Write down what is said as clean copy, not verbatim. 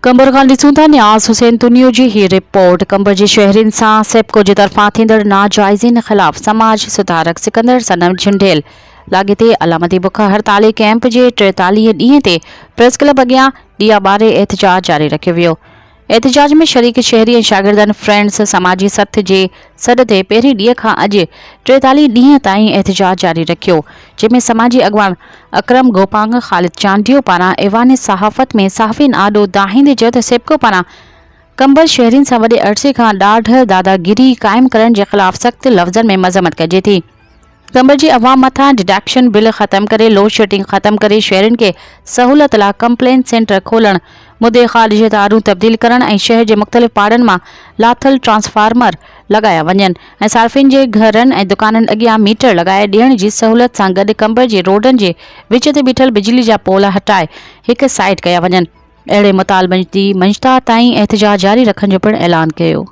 कंबर खां ॾिसूं था न्याज़ हुसैन तुनियो जी ही रिपोर्ट। कंबर जे शहरियुनि सां सेप्को जे तरफ़ां थींदड़ नाजाइज़िन ख़िलाफ़ समाज सुधारक सिकंदर सनम झुंडेल लाॻिते अलामती बुख हड़ताली कैंप जे 43 ॾींहं ते प्रेस क्लब अॻियां ॾिया ॿारे एहतिजाज जारी रखियो वियो। एहतिजाज में शरीक शहरी ऐं शागिर्दनि फ्रेंड्स समाजी सथ जे सॾ ते पहिरीं ॾींहं खां अॼु 43 ॾींहं ताईं एहतिजाज जारी रखियो, जंहिंमें समाजी अॻवान अकरम गोपांग ख़ालिद चांडियो पारां ऐवान सहाफ़त में सहाफ़िन आॾो दाहींदे चयो त सेप्को पारां कंबर शहरियुनि सां वॾे अरसे खां ॾाढ दादागिरी क़ाइमु करण जे ख़िलाफ़ सख़्त लफ़्ज़नि में मज़म्मत कजे थी। कंबर जी अवाम मथां डिडक्शन बिल ख़त्म करे लोड शेडिंग ख़त्म करे शहरियुनि खे सहूलियत लाइ कंप्लेन सेंटर खोलण, मुदे ख़ारिज तारूं तब्दील करण ऐं शहर जे मुख़्तलिफ़ पाड़नि मां लाथल ट्रांसफार्मर लॻाया वञनि ऐं सार्फ़िन जे घरनि ऐं दुकाननि अॻियां मीटर लॻाए ॾियण जी सहूलियत सां गॾु कंबर जे रोडनि जे विच ते बीठल बिजली जा पोल हटाए हिक साइड कया वञनि। अहिड़े मुतालबनि जी मंशता ताईं एहतिजाज जारी रखण जो पिणु ऐलान कयो।